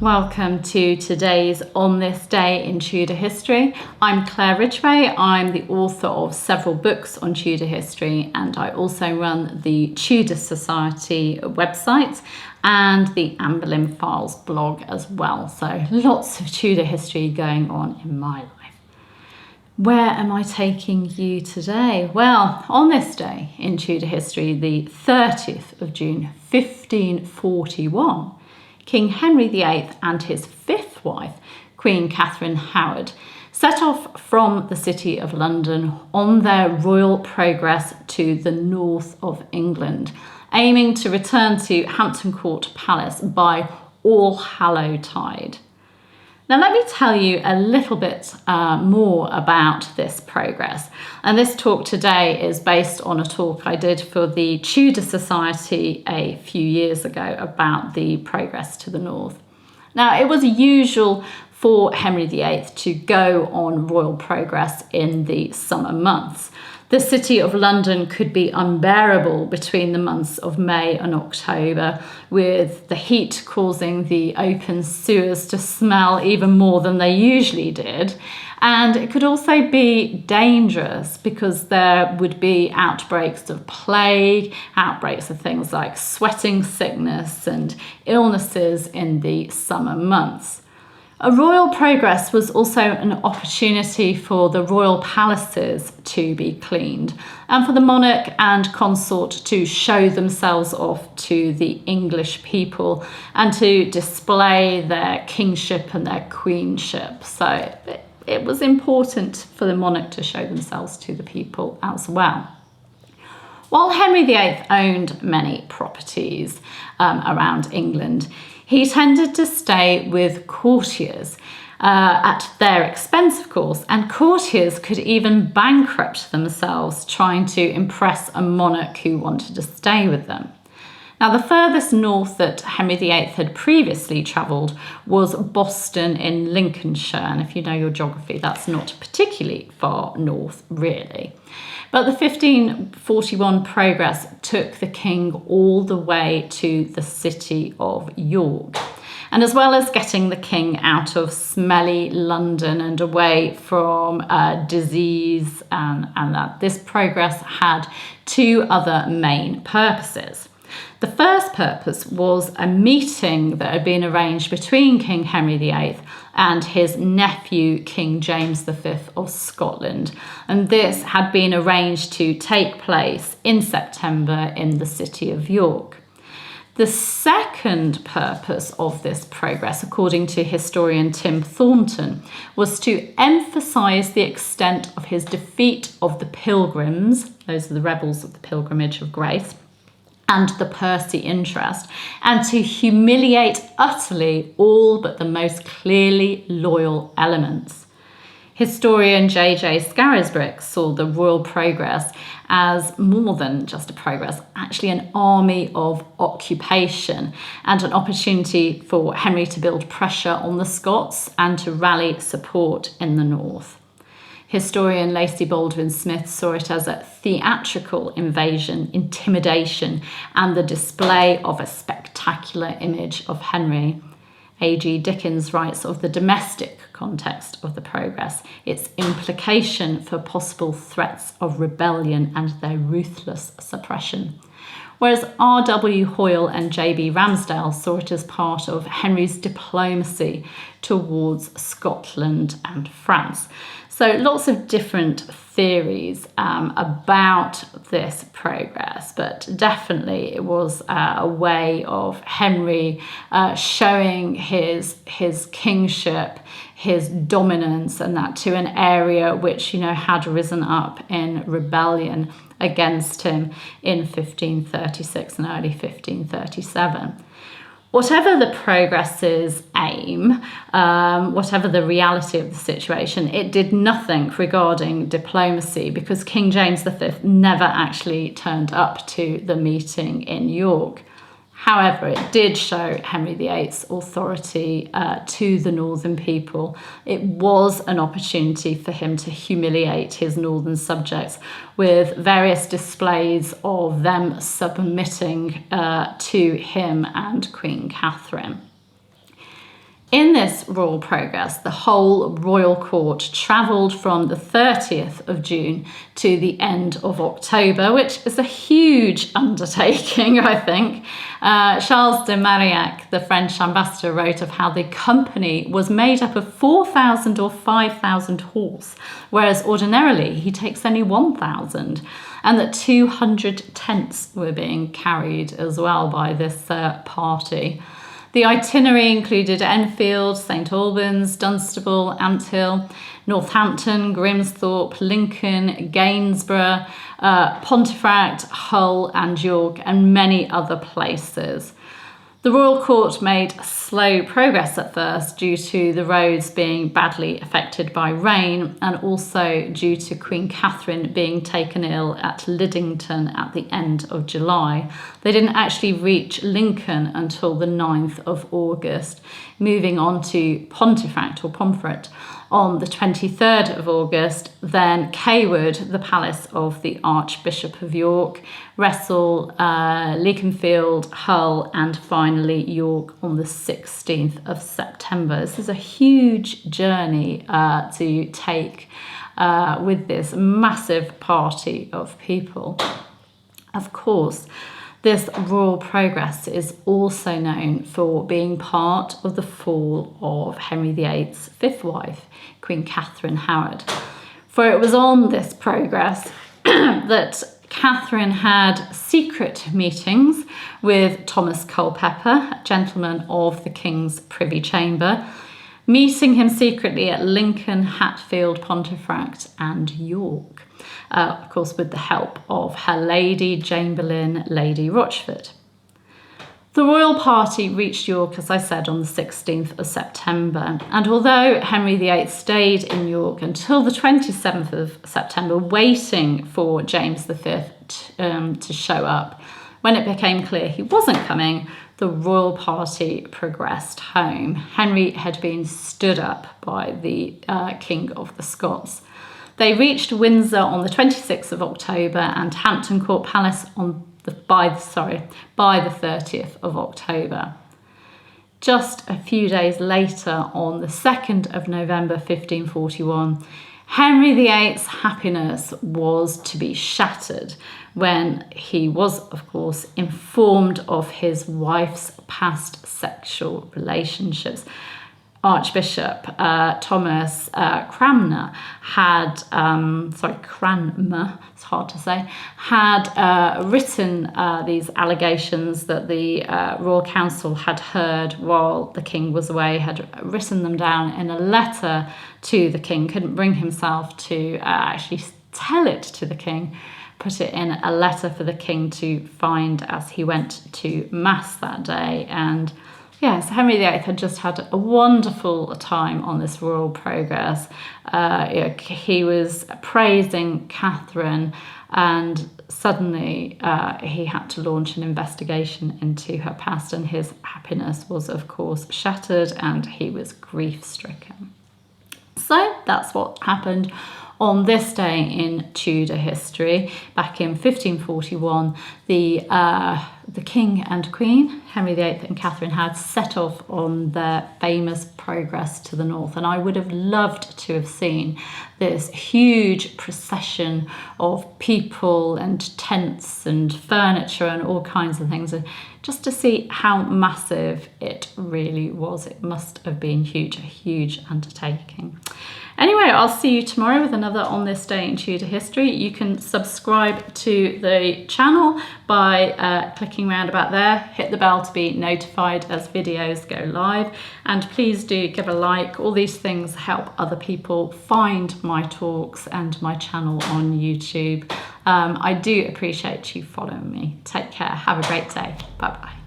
Welcome to today's On This Day in Tudor History. I'm Claire Ridgway. I'm the author of several books on Tudor history, and I also run the Tudor Society website and the Anne Boleyn Files blog as well. So lots of Tudor history going on in my life. Where am I taking you today? Well, on this day in Tudor history, the 30th of June, 1541, King Henry VIII and his fifth wife, Queen Catherine Howard, set off from the City of London on their royal progress to the north of England, aiming to return to Hampton Court Palace by All-Hallow-Tide. Now let me tell you a little bit more about this progress. And this talk today is based on a talk I did for the Tudor Society a few years ago about the progress to the north. Now it was usual for Henry VIII to go on royal progress in the summer months. The City of London could be unbearable between the months of May and October, with the heat causing the open sewers to smell even more than they usually did. And it could also be dangerous because there would be outbreaks of plague, outbreaks of things like sweating sickness and illnesses in the summer months. A royal progress was also an opportunity for the royal palaces to be cleaned and for the monarch and consort to show themselves off to the English people and to display their kingship and their queenship. So it was important for the monarch to show themselves to the people as well. While Henry VIII owned many properties around England, he tended to stay with courtiers at their expense, of course, and courtiers could even bankrupt themselves trying to impress a monarch who wanted to stay with them. Now, the furthest north that Henry VIII had previously travelled was Boston in Lincolnshire, and if you know your geography, that's not particularly far north, really. But the 1541 progress took the king all the way to the city of York. And as well as getting the king out of smelly London and away from disease and that, this progress had two other main purposes. The first purpose was a meeting that had been arranged between King Henry VIII and his nephew, King James V of Scotland. And this had been arranged to take place in September in the city of York. The second purpose of this progress, according to historian Tim Thornton, was to emphasise the extent of his defeat of the Pilgrims, those are the rebels of the Pilgrimage of Grace, and the Percy interest, and to humiliate utterly all but the most clearly loyal elements. Historian J.J. Scarisbrick saw the royal progress as more than just a progress, actually an army of occupation and an opportunity for Henry to build pressure on the Scots and to rally support in the north. Historian Lacey Baldwin Smith saw it as a theatrical invasion, intimidation, and the display of a spectacular image of Henry. A.G. Dickens writes of the domestic context of the progress, its implication for possible threats of rebellion and their ruthless suppression. Whereas R.W. Hoyle and J.B. Ramsdale saw it as part of Henry's diplomacy towards Scotland and France. So lots of different theories about this progress, but definitely it was a way of Henry showing his kingship, his dominance, and that to an area which, had risen up in rebellion against him in 1536 and early 1537. Whatever the progress's aim, whatever the reality of the situation, it did nothing regarding diplomacy because King James V never actually turned up to the meeting in York. However, it did show Henry VIII's authority to the northern people. It was an opportunity for him to humiliate his northern subjects with various displays of them submitting to him and Queen Catherine. In this royal progress, the whole royal court travelled from the 30th of June to the end of October, which is a huge undertaking, I think. Charles de Marillac, the French ambassador, wrote of how the company was made up of 4,000 or 5,000 horse, whereas ordinarily he takes only 1,000, and that 200 tents were being carried as well by this party. The itinerary included Enfield, St Albans, Dunstable, Anthill, Northampton, Grimsthorpe, Lincoln, Gainsborough, Pontefract, Hull and York, and many other places. The royal court made slow progress at first due to the roads being badly affected by rain, and also due to Queen Catherine being taken ill at Liddington at the end of July. They didn't actually reach Lincoln until the 9th of August, moving on to Pontefract or Pomfret on the 23rd of August, then Cawood, the palace of the Archbishop of York, Wrestle, Leconfield, Hull, and finally York on the 16th of September. This is a huge journey to take with this massive party of people. Of course, this royal progress is also known for being part of the fall of Henry VIII's fifth wife, Queen Catherine Howard. For it was on this progress that Catherine had secret meetings with Thomas Culpeper, gentleman of the King's Privy Chamber, meeting him secretly at Lincoln, Hatfield, Pontefract and York, of course with the help of her Lady Chamberlain, Lady Rochford. The royal party reached York, as I said, on the 16th of September, and although Henry VIII stayed in York until the 27th of September, waiting for James V to show up, when it became clear he wasn't coming, the royal party progressed home. Henry had been stood up by the King of the Scots. They reached Windsor on the 26th of October and Hampton Court Palace by the 30th of October. Just a few days later, on the 2nd of November 1541, Henry VIII's happiness was to be shattered when he was, of course, informed of his wife's past sexual relationships. Archbishop Thomas Cranmer it's hard to say, had written these allegations that the Royal Council had heard while the King was away, had written them down in a letter to the King, couldn't bring himself to actually tell it to the King, put it in a letter for the King to find as he went to Mass that day. And yes, Henry VIII had just had a wonderful time on this royal progress. He was praising Catherine, and suddenly he had to launch an investigation into her past, and his happiness was, of course, shattered, and he was grief-stricken. So that's what happened on this day in Tudor history. Back in 1541, the King and Queen, Henry VIII and Catherine Howard, set off on their famous progress to the north. And I would have loved to have seen this huge procession of people and tents and furniture and all kinds of things, just to see how massive it really was. It must have been huge, a huge undertaking. Anyway, I'll see you tomorrow with another On This Day in Tudor History. You can subscribe to the channel by clicking around about there. Hit the bell to be notified as videos go live. And please do give a like. All these things help other people find my talks and my channel on YouTube. I do appreciate you following me. Take care. Have a great day. Bye-bye.